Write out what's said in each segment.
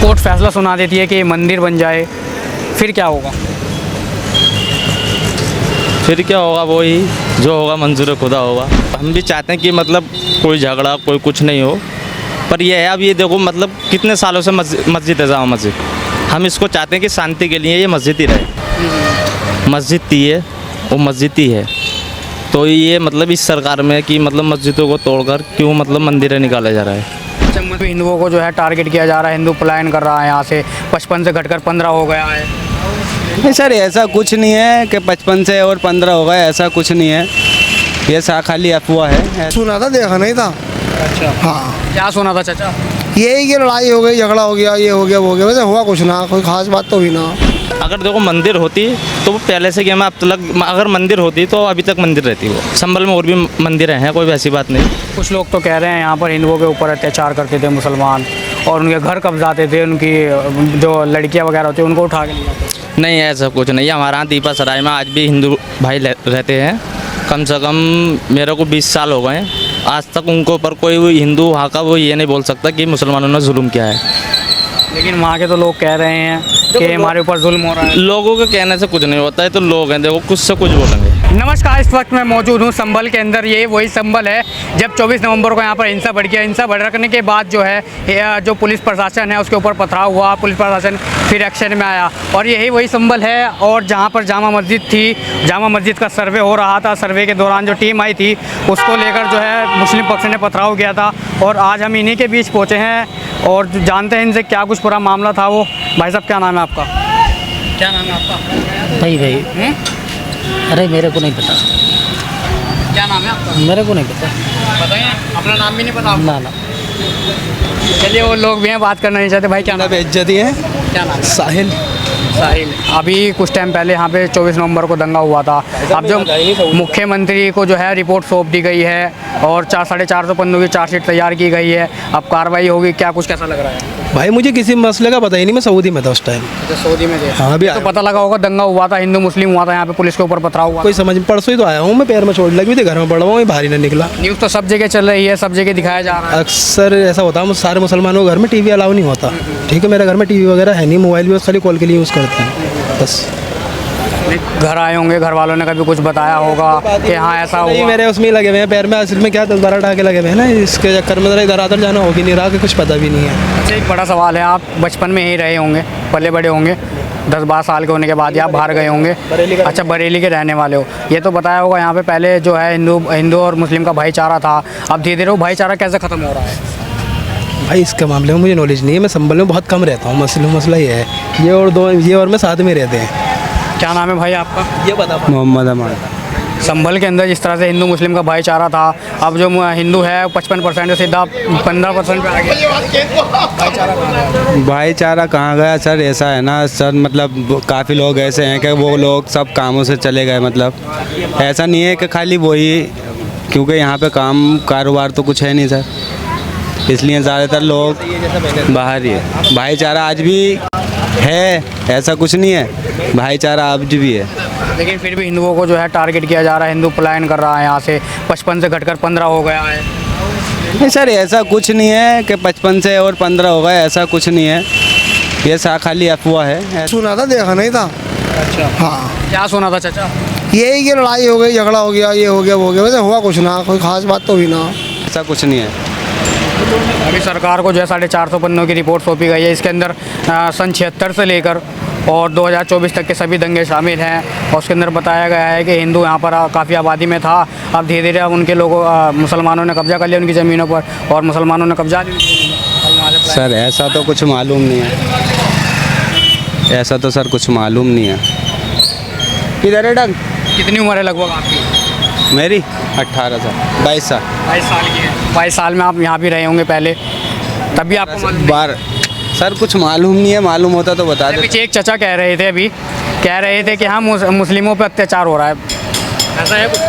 Court फैसला सुना देती है कि मंदिर बन जाए, फिर क्या होगा? फिर क्या होगा, वही जो होगा मंजूर खुदा होगा। हम भी चाहते हैं कि मतलब कोई झगड़ा कोई कुछ नहीं हो, पर ये है अब ये देखो मतलब कितने सालों से मस्जिद है जामा मस्जिद, हम इसको चाहते हैं कि शांति के लिए ये मस्जिद ही रहे। मस्जिद ही है, वो मस्जिद ही है। तो ये मतलब इस सरकार में कि मतलब मस्जिदों को तोड़कर क्यों मतलब मंदिरें निकाला जा रहा है। हिंदुओं को जो है टारगेट किया जा रहा है, हिंदू पलायन कर रहा है यहाँ से, 55 से घटकर 15 हो गया है। नहीं सर, ऐसा कुछ नहीं है कि 55 से और 15 हो गए, ऐसा कुछ नहीं है। ये खाली अफवाह है। सुना था, देखा नहीं था। अच्छा, हाँ, क्या सुना था चाचा? यही कि लड़ाई हो गई, झगड़ा हो गया, ये हो गया वो हो गया, वैसे हुआ कुछ ना, कोई खास बात तो हुई ना। अगर देखो मंदिर होती तो वो पहले से क्या, मैं अब तक अगर मंदिर होती तो अभी तक मंदिर रहती। वो संभल में और भी मंदिर हैं, कोई वैसी बात नहीं। कुछ लोग तो कह रहे हैं यहाँ पर हिंदुओं के ऊपर अत्याचार करते थे मुसलमान, और उनके घर कब्जाते थे, उनकी जो लड़कियाँ वगैरह होती हैं उनको उठा के ले जाते। नहीं, ऐसा कुछ नहीं है। हमारे यहाँ दीपा सराय में आज भी हिंदू भाई रहते हैं। कम से कम मेरे को 20 साल हो गए, आज तक उनके ऊपर कोई हिंदू वहाँ का वो ये नहीं बोल सकता कि मुसलमानों ने जुल्म किया है। लेकिन वहाँ के तो लोग कह रहे हैं कि हमारे ऊपर जुल्म हो रहा है। लोगों के कहने से कुछ नहीं होता है, तो लोग हैं देखो कुछ से कुछ बोलेंगे। नमस्कार, इस वक्त मैं मौजूद हूँ संभल के अंदर। ये वही संभल है जब 24 नवंबर को यहाँ पर हिंसा बढ़ गया। हिंसा भड़कने के बाद जो है जो पुलिस प्रशासन है उसके ऊपर पथराव हुआ, पुलिस प्रशासन फिर एक्शन में आया, और यही वही संभल है। और जहाँ पर जामा मस्जिद थी, जामा मस्जिद का सर्वे हो रहा था, सर्वे के दौरान जो टीम आई थी उसको लेकर जो है मुस्लिम पक्ष ने पथराव किया था, और आज हम इन्हीं के बीच पहुँचे हैं और जानते हैं इनसे क्या कुछ पूरा मामला था। वो भाई साहब, क्या नाम है आपका? क्या नाम है आपका? भाई अरे मेरे को नहीं पता। क्या नाम है आपका? मेरे को नहीं पता। बताइए, अपना नाम भी नहीं पता आपको? ना। चलिए, वो लोग भी हैं, बात करना नहीं चाहते। भाई क्या नाम? बेइज्जती है। क्या नाम है? साहिल। साहिल। अभी कुछ टाइम पहले यहाँ पे 24 नवंबर को दंगा हुआ था। अब जो मुख्यमंत्री को जो है रिपोर्ट सौंप दी गई है और 450 पन्नों की चार्जशीट तैयार की गई है, अब कार्रवाई होगी, क्या कुछ कैसा लग रहा है? भाई मुझे किसी मसले का पता ही नहीं, मैं सऊदी में था उस टाइम। अच्छा, सऊदी में थे। हाँ, अभी तो पता लगा होगा दंगा हुआ था, हिंदू मुस्लिम हुआ था, यहाँ पे पुलिस के ऊपर पथराव हुआ। कोई समझ, परसों ही तो आया हूँ मैं, पैर में चोट लगी हुई थी, घर में पड़ा हुआ, बाहर ही नहीं निकला। न्यूज़ तो सब जगह चल रही है, सब जगह दिखाया जा रहा है। अक्सर ऐसा होता है, सारे मुसलमानों के घर में टीवी अलाउ नहीं होता। ठीक है, मेरे घर में टीवी वगैरह है नहीं, मोबाइल भी बस खाली कॉल के लिए यूज़ करते हैं बस। घर आए होंगे, घर वालों ने कभी कुछ बताया होगा कि हाँ ऐसा नहीं, हुआ? मेरे उसमें ही लगे हुए हैं पैर में, असल में क्या 10-12 टाके लगे हुए हैं ना, इसके चक्कर में इधर उधर जाना हो भी नहीं रहा, कि कुछ पता भी नहीं है। अच्छा, एक बड़ा सवाल है, आप बचपन में यहीं रहे होंगे, पले बड़े होंगे, 10-12 साल के होने के बाद आप बाहर गए होंगे। अच्छा, बरेली के रहने वाले हो। ये तो बताया होगा यहाँ पे पहले जो है हिंदू और मुस्लिम का भाईचारा था, अब धीरे धीरे वो भाईचारा कैसे ख़त्म हो रहा है? भाई इसके मामले में मुझे नॉलेज नहीं है, मैं संभल में बहुत कम रहता हूँ। मसला ये है, ये और मैं साथ में रहते हैं। क्या नाम है भाई आपका? ये बता। मोहम्मद अमान। संभल के अंदर जिस तरह से हिंदू मुस्लिम का भाईचारा था, अब जो हिंदू है 55% से सीधा 15% पे आ गया। भाईचारा कहाँ गया सर? ऐसा है ना सर, मतलब काफ़ी लोग ऐसे हैं कि वो लोग सब कामों से चले गए। मतलब ऐसा नहीं है कि खाली वही, क्योंकि यहाँ पे काम कारोबार तो कुछ है नहीं सर, इसलिए ज़्यादातर लोग बाहर ही है। भाईचारा आज भी है, ऐसा कुछ नहीं है, भाईचारा आज भी है। लेकिन फिर भी हिंदुओं को जो है टारगेट किया जा रहा है, हिंदू पलायन कर रहा है यहाँ से, 55 से घटकर 15 हो गया है। नहीं सर, ऐसा कुछ नहीं है कि 55 से और 15 हो गए, ऐसा कुछ नहीं है। ये खाली अफवाह है। सुना था, देखा नहीं था। अच्छा, हाँ, क्या सुना था चाचा? यही कि लड़ाई हो गई, झगड़ा हो गया, ये हो गया वो हो गया, वैसे हुआ कुछ ना, कोई खास बात तो हुई ना। ऐसा कुछ नहीं है। अभी सरकार को जो है 450 पन्नों की रिपोर्ट सौंपी गई है। इसके अंदर सन 76 से लेकर और 2024 तक के सभी दंगे शामिल हैं, और उसके अंदर बताया गया है कि हिंदू यहाँ पर काफ़ी आबादी में था, अब धीरे धीरे अब उनके लोगों मुसलमानों ने कब्जा कर लिया उनकी ज़मीनों पर, और मुसलमानों ने कब्जा लिया। सर ऐसा तो कुछ मालूम नहीं है, ऐसा तो सर कुछ मालूम नहीं है। किधर है डंग? कितनी उम्र है लगभग आपकी? मेरी 18 साल, 22 साल। 22 साल की है। 22 साल में आप यहाँ भी रहे होंगे पहले, तभी आपको मालूम नहीं? बार सर कुछ मालूम नहीं है, मालूम होता तो बता दे। पीछे एक चचा कह रहे थे, अभी कह रहे थे कि हाँ मुस्लिमों पे अत्याचार हो रहा है, ऐसा है कुछ?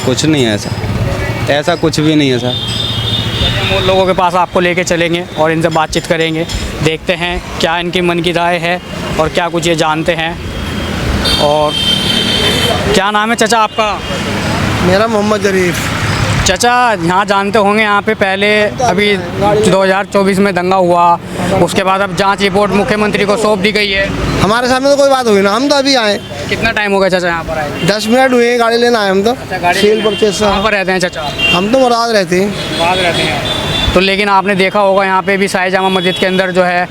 कुछ नहीं है ऐसा, ऐसा कुछ भी नहीं है सर। हम उन लोगों के पास आपको लेके चलेंगे और इनसे बातचीत करेंगे, देखते हैं क्या इनकी मन की राय है और क्या कुछ ये जानते हैं। और क्या नाम है चाचा आपका? मेरा मोहम्मद जरीफ। चाचा यहाँ जानते होंगे यहाँ पे पहले अभी 2024 में दंगा हुआ, उसके बाद अब जांच रिपोर्ट मुख्यमंत्री को सौंप दी गई है। हमारे सामने तो कोई बात हुई ना, हम तो अभी आए, कितना टाइम हो गया चाचा यहाँ पर आए? 10 मिनट हुए हैं, गाड़ी लेना आए हम तो। गाड़ी सेल परचेज से कहाँ पर रहते हैं चाचा? हम तो मुराद रहते हैं। बाद रहते हैं तो, लेकिन आपने देखा होगा यहाँ पे भी शाही जामा मस्जिद के अंदर जो है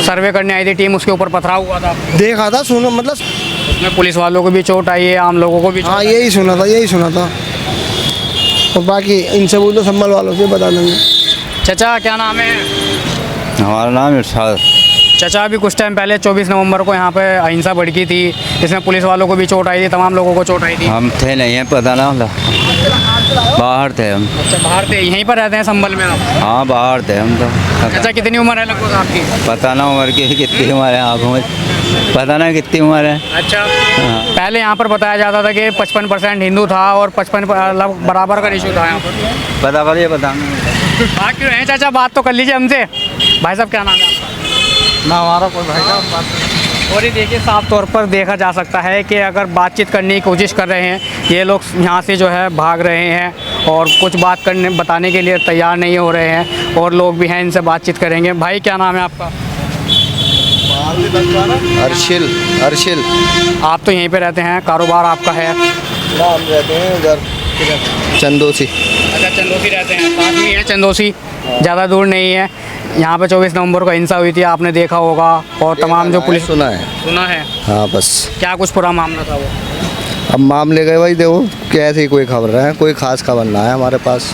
सर्वे करने आई थी टीम, उसके ऊपर पथराव हुआ था। देखा था, सुनो मतलब उसमें पुलिस वालों को भी चोट आई है, आम लोगों को भी चोट हाँ आई यही सुना था, यही सुना था। और बाकी इनसे बोलो, संभल वालों से बता देंगे। है। चाचा क्या नाम है? हमारा नाम इरशाद। चाचा अभी कुछ टाइम पहले 24 नवंबर को यहाँ पे अहिंसा भड़की थी, इसमें पुलिस वालों को भी चोट आई थी, तमाम लोगों को चोट आई थी। हम थे नहीं है, पता ना होला, बाहर थे हम। अच्छा बाहर थे, यहीं पर रहते हैं संभल में आप? हाँ बाहर थे हम तो। चाचा कितनी उम्र है लगभग आपकी? पता ना उम्र की कितनी उम्र है, आँखों में पता ना कितनी उम्र है। अच्छा पहले यहाँ पर बताया जाता था कि 55% हिंदू था और 55 बराबर का रेशियो था यहाँ पर। पता करिए, पता बात क्यों है चाचा, बात तो कर लीजिए हमसे। भाई साहब क्या नाम है आपका? ना हमारा कोई भाई साहब। और ये देखिए साफ तौर पर देखा जा सकता है कि अगर बातचीत करने की कोशिश कर रहे हैं, ये लोग यहाँ से जो है भाग रहे हैं और कुछ बात करने बताने के लिए तैयार नहीं हो रहे हैं, और लोग भी हैं, इनसे बातचीत करेंगे। भाई क्या नाम है आपका? अर्शिल। अर्शिल आप तो यहीं पे रहते हैं, कारोबार आपका है? हम रहते हैं उधर चंदोसी। अच्छा चंदोसी रहते हैं, पास में ही है चंदोसी, ज़्यादा दूर नहीं है। यहाँ पे 24 नवंबर को हिंसा हुई थी, आपने देखा होगा, और तमाम जो पुलिस सुना है। सुना है। हाँ बस। क्या कुछ पूरा मामला था वो? अब मामले गए भाई, देखो क्या ऐसी कोई खबर है, कोई खास खबर ना है हमारे पास,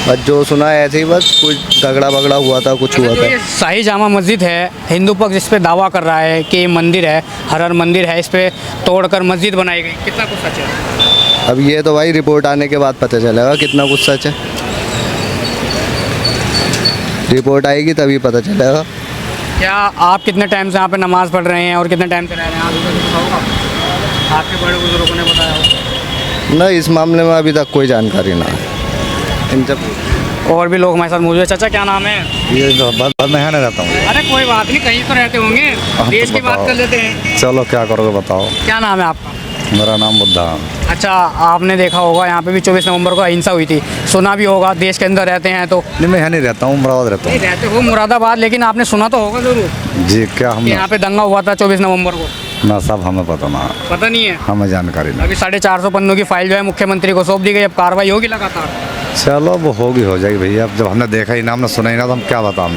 बस जो सुना है ऐसे ही, बस कुछ झगड़ा बगड़ा हुआ था, कुछ हुआ जो था। ये शाही जामा मस्जिद है, हिंदू पक्ष इस पे दावा कर रहा है कि ये मंदिर है, हर हर मंदिर है, इस पे तोड़कर मस्जिद बनाई गई, कितना कुछ सच है? अब ये तो भाई रिपोर्ट आने के बाद पता चलेगा कितना कुछ सच है। रिपोर्ट आएगी तभी पता चलेगा। क्या आप कितने टाइम से यहाँ पे नमाज़ पढ़ रहे हैं और कितने टाइम से रह रहे हैं? आप होगा, आपके बड़े बुजुर्गों ने बताया होगा। ना इस मामले में अभी तक कोई जानकारी ना है इन सब। और भी लोग हमारे साथ मौजूद है। चाचा क्या नाम है? ये तो बस मैं यहाँ नहीं रहता हूँ। अरे कोई बात नहीं, कहीं तो रहते होंगे, देश की बात कर लेते हैं। चलो क्या करोगे बताओ। क्या नाम है आपका? मेरा नाम बुद्धा। अच्छा आपने देखा होगा यहाँ पे भी 24 नवंबर को अहिंसा हुई थी, सुना भी होगा, देश के अंदर रहते हैं तो? नहीं मैं यहाँ नहीं रहता हूँ, मुरादाबाद रहता नहीं रहते हो मुरादाबाद, लेकिन आपने सुना तो होगा ज़रूर हूँ। जी क्या हम कि यहाँ पे दंगा हुआ था 24 नवंबर को? ना सब हमें पता ना, पता नहीं है? हमें जानकारी नहीं। अभी 450 पन्नों की फाइल जो है मुख्यमंत्री को सौंप दी गई, अब कार्रवाई होगी लगातार। चलो वो होगी, हो जाएगी भैया। अब जब हमने देखा ही ना, हमने सुना ही ना, तो हम क्या बताओ,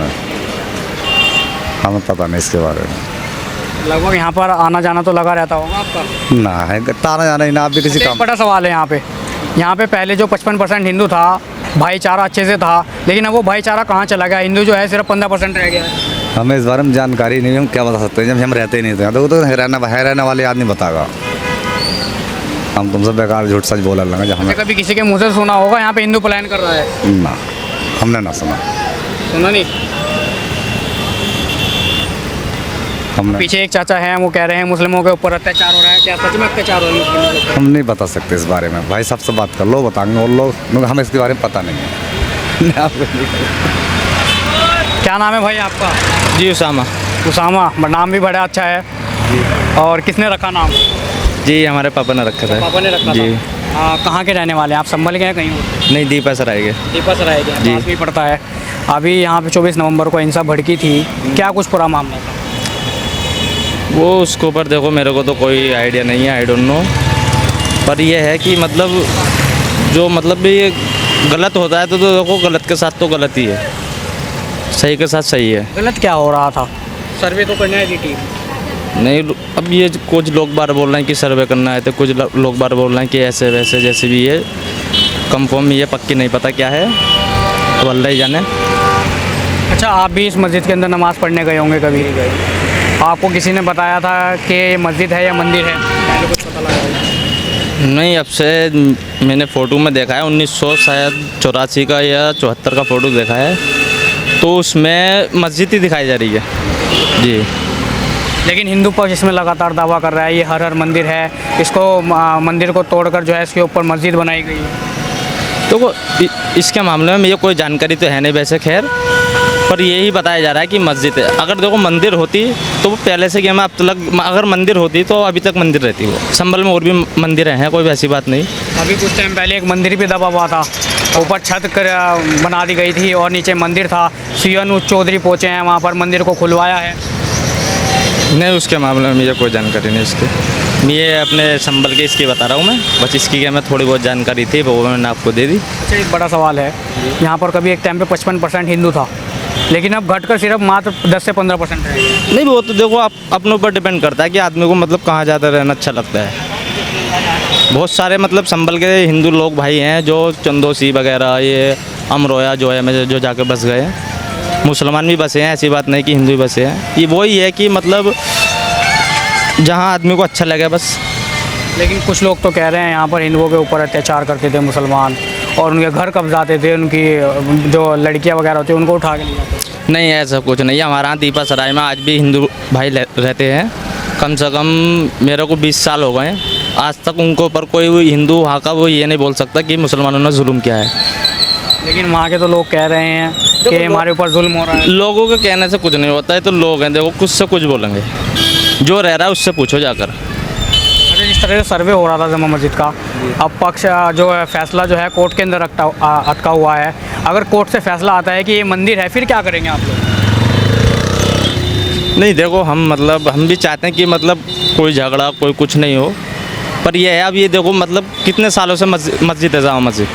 हमें पता नहीं इसके बारे में। लगभग यहाँ पर आना जाना तो लगा रहता होगा आपका? ना है ताना जाना ही ना, आप भी किसी एक काम। बड़ा सवाल है यहाँ पे पहले जो 55% हिंदू था, भाईचारा अच्छे से था, लेकिन अब वो भाईचारा कहाँ चला गया? हिंदू जो है सिर्फ 15% रह गया है। हमें इस बारे में जानकारी नहीं है, हम क्या बता सकते हैं जब हम रहते ही नहीं थे। तो रहने वाले आदमी बताएगा, हम तुमसे बेकार झूठ सच बोलने लगे। जब हमें कभी किसी के मुँह से सुना होगा यहाँ पे हिंदू पलायन कर रहा है? ना, हमने ना सुना, सुना नहीं। हमने। पीछे एक चाचा हैं, वो कह रहे हैं मुस्लिमों के ऊपर अत्याचार हो रहा है, क्या सच में अत्याचार हो रहा है मुस्लिमों के ऊपर? हम नहीं बता सकते इस बारे में, भाई सबसे बात कर लो, बताएंगे और लोग, क्योंकि हमें इसके बारे में पता नहीं है। क्या नाम है भाई आपका? जी उसामा। उसामा, नाम भी बड़ा अच्छा है। और किसने रखा नाम? जी हमारे पापा ने रखा था। पापा ने रखा जी। था। कहाँ के रहने वाले हैं आप? संभल के हैं कहीं और? नहीं, दीपा सर आएंगे। दीपा सराय के जी। पास भी पड़ता है। अभी यहाँ पे 24 नवंबर को हिंसा भड़की थी, क्या कुछ पूरा मामला था? वो उसके ऊपर देखो, मेरे को तो कोई आइडिया नहीं है, आई डोंट नो। पर ये है कि मतलब जो मतलब भी ये गलत होता है तो देखो, गलत के साथ तो गलत ही है, सही के साथ सही है। गलत क्या हो रहा था? सर्वे तो करना है टीम। नहीं, अब ये कुछ लोग बार बोल रहे हैं कि सर्वे करना है, तो कुछ लोग बार बोल रहे हैं कि ऐसे वैसे, जैसे भी ये कंफर्म ये पक्की नहीं पता क्या है, तो अल्लाह ही जाने। अच्छा आप भी इस मस्जिद के अंदर नमाज़ पढ़ने गए होंगे कभी? आपको किसी ने बताया था कि ये मस्जिद है या मंदिर है? पहले कुछ पता लगा? नहीं, अब से मैंने फ़ोटो में देखा है, 1984 का या 74 का फ़ोटो देखा है, तो उसमें मस्जिद ही दिखाई जा रही है। जी। लेकिन हिंदू पक्ष इसमें लगातार दावा कर रहा है ये हर हर मंदिर है, इसको मंदिर को तोड़कर जो है इसके ऊपर मस्जिद बनाई गई है। तो इसके मामले में ये कोई जानकारी तो है नहीं वैसे, खैर, पर यही बताया जा रहा है कि मस्जिद है। अगर देखो मंदिर होती तो वो पहले से कि मैं अब तक, अगर मंदिर होती तो अभी तक मंदिर रहती। वो संभल में और भी मंदिर हैं, कोई वैसी बात नहीं। अभी कुछ टाइम पहले एक मंदिर भी दबा हुआ था, ऊपर छत कर बना दी गई थी और नीचे मंदिर था। सीएन चौधरी पहुँचे हैं वहाँ पर, मंदिर को खुलवाया है। नहीं, उसके मामले में मुझे कोई जानकारी नहीं इसकी। मैं अपने संभल के इसकी बता रहा हूँ मैं, बस इसकी क्या मैं थोड़ी बहुत जानकारी थी वो मैंने आपको दे दी। अच्छा, एक बड़ा सवाल है, यहाँ पर कभी एक टाइम पे 55% हिंदू था, लेकिन अब घटकर सिर्फ मात्र 10 से 15% है। नहीं, वो तो देखो आप अपने ऊपर डिपेंड करता है कि आदमी को मतलब कहाँ ज़्यादा रहना अच्छा लगता है। बहुत सारे मतलब संभल के हिंदू लोग भाई हैं जो चंदोसी वगैरह, ये अमरोया जो है में जो जाके बस गए हैं। मुसलमान भी बसे हैं, ऐसी बात नहीं कि हिंदू भी बसे हैं। ये वही है कि मतलब जहाँ आदमी को अच्छा लगे बस। लेकिन कुछ लोग तो कह रहे हैं यहाँ पर हिंदुओं के ऊपर अत्याचार करते थे मुसलमान, और उनके घर कब्जाते थे, उनकी जो लड़कियाँ वगैरह होती हैं उनको उठा के ले जाते। नहीं, ऐसा कुछ नहीं है। हमारे यहाँ दीपा सराय में आज भी हिंदू भाई रहते हैं। कम से कम मेरे को 20 साल हो गए हैं, आज तक उनके ऊपर कोई हिंदू वहाँ का वो ये नहीं बोल सकता कि मुसलमानों ने जुल्म किया है। लेकिन वहाँ के तो लोग कह रहे हैं कि हमारे ऊपर जुल्म हो रहा है। लोगों के कहने से कुछ नहीं होता है, तो लोग हैं देखो कुछ से कुछ बोलेंगे। जो रह रहा है उससे पूछो जाकर। अच्छा, जिस तरह से सर्वे हो रहा था जमा मस्जिद का, अब पक्ष जो है फैसला जो है कोर्ट के अंदर अटका हुआ है। अगर कोर्ट से फैसला आता है कि ये मंदिर है, फिर क्या करेंगे आप लोग? नहीं देखो, हम भी चाहते हैं कि मतलब कोई झगड़ा कोई कुछ नहीं हो, पर ये है अब ये देखो मतलब कितने सालों से मस्जिद है जामा मस्जिद।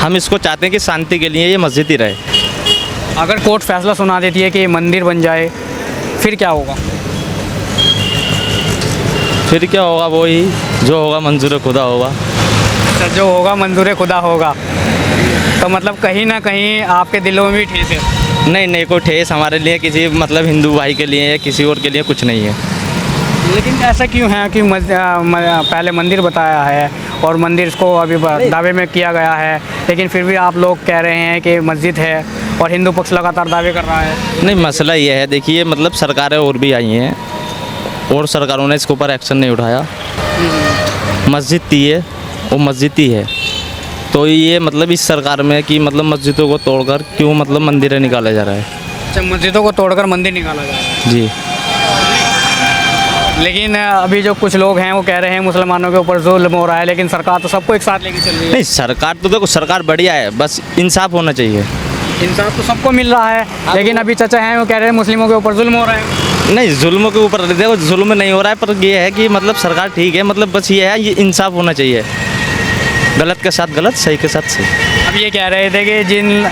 हम इसको चाहते हैं कि शांति के लिए ये मस्जिद ही रहे। अगर कोर्ट फैसला सुना देती है कि ये मंदिर बन जाए, फिर क्या होगा? फिर क्या होगा, वही जो होगा मंजूर खुदा होगा। अच्छा, जो होगा मंजूर खुदा होगा। तो मतलब कहीं ना कहीं आपके दिलों में भी ठेस है? नहीं, कोई ठेस हमारे लिए किसी मतलब हिंदू भाई के लिए या किसी और के लिए कुछ नहीं है। लेकिन ऐसा क्यों है कि पहले मंदिर बताया है और मंदिर को अभी दावे में किया गया है, लेकिन फिर भी आप लोग कह रहे हैं कि मस्जिद है और हिंदू पक्ष लगातार दावे कर रहा है? नहीं, मसला ये है, देखिए मतलब सरकारें और भी आई हैं और सरकारों ने इसके ऊपर एक्शन नहीं उठाया। मस्जिद थी है वो मस्जिद ही है, तो ये मतलब इस सरकार में कि मतलब मस्जिदों को तोड़कर क्यों मतलब मंदिरें निकाला जा रहा है। अच्छा, मस्जिदों को तोड़कर मंदिर निकाला जा रहा है। जी। लेकिन अभी जो कुछ लोग हैं वो कह रहे हैं मुसलमानों के ऊपर जुल्म हो रहा है, लेकिन सरकार तो सबको एक साथ लेके चल रही है। नहीं, सरकार तो देखो सरकार बढ़िया है, बस इंसाफ होना चाहिए। इंसाफ तो सबको मिल रहा है, लेकिन अभी चाचा हैं वो कह रहे हैं मुस्लिमों के ऊपर जुल्म हो रहा है। नहीं, जुल्म के ऊपर देखो जुल्म नहीं हो रहा है, पर ये है कि मतलब सरकार ठीक है, मतलब बस ये है ये इंसाफ होना चाहिए। गलत के साथ गलत, सही के साथ सही। अब ये कह रहे थे कि जिन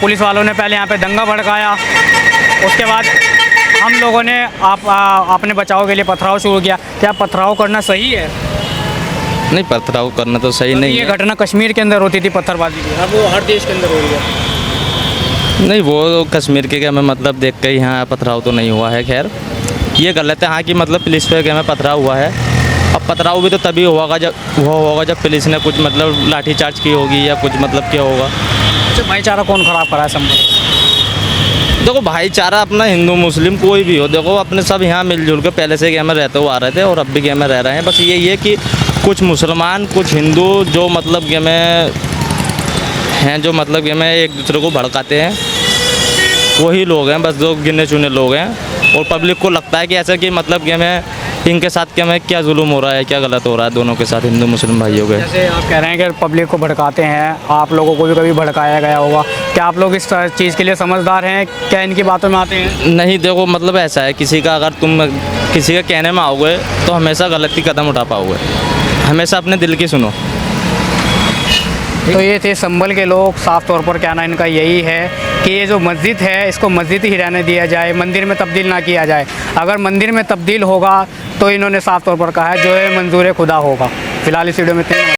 पुलिस वालों ने पहले यहाँ पे दंगा भड़काया, उसके बाद हम लोगों ने अपने बचाव के लिए पथराव शुरू किया। क्या पथराव करना सही है? नहीं, पथराव करना तो सही नहीं ये है। घटना कश्मीर के अंदर होती थी पत्थरबाजी की, अब वो हर देश के अंदर हो रही है। नहीं, वो कश्मीर के क्या मैं मतलब देख के यहाँ पथराव तो नहीं हुआ है। खैर ये गलत है हाँ कि मतलब पुलिस पे क्या में पथराव हुआ है। अब पथराव भी तो तभी होगा जब पुलिस ने कुछ मतलब लाठीचार्ज की होगी या कुछ मतलब क्या होगा। अच्छा, भाईचारा कौन ख़राब करा है संभल? देखो भाईचारा अपना हिंदू मुस्लिम कोई भी हो, देखो अपने सब यहाँ मिलजुल के पहले से क्या में रहते हुए आ रहे थे और अब भी क्या में रह रहे हैं। बस यही है कि कुछ मुसलमान कुछ हिंदू जो मतलब क्या में हैं, जो मतलब क्या में एक दूसरे को भड़काते हैं, वही लोग हैं बस, जो गिने चुने लोग हैं। और पब्लिक को लगता है कि ऐसा कि मतलब क्या में इनके साथ क्या में क्या जुल्म हो रहा है, क्या गलत हो रहा है दोनों के साथ, हिंदू मुस्लिम भाइयों के। जैसे आप कह रहे हैं कि पब्लिक को भड़काते हैं, आप लोगों को भी कभी भड़काया गया होगा। क्या आप लोग इस चीज़ के लिए समझदार हैं? क्या इनकी बातों में आते हैं? नहीं, देखो मतलब ऐसा है, किसी का अगर तुम किसी के कहने में आओगे तो हमेशा गलत ही कदम उठा पाओगे। हमेशा अपने दिल की सुनो। तो ये थे संभल के लोग। साफ तौर पर कहना इनका यही है कि ये जो मस्जिद है इसको मस्जिद ही रहने दिया जाए, मंदिर में तब्दील ना किया जाए। अगर मंदिर में तब्दील होगा तो इन्होंने साफ तौर पर कहा है जो है मंजूर खुदा होगा। फिलहाल इस वीडियो में इतना।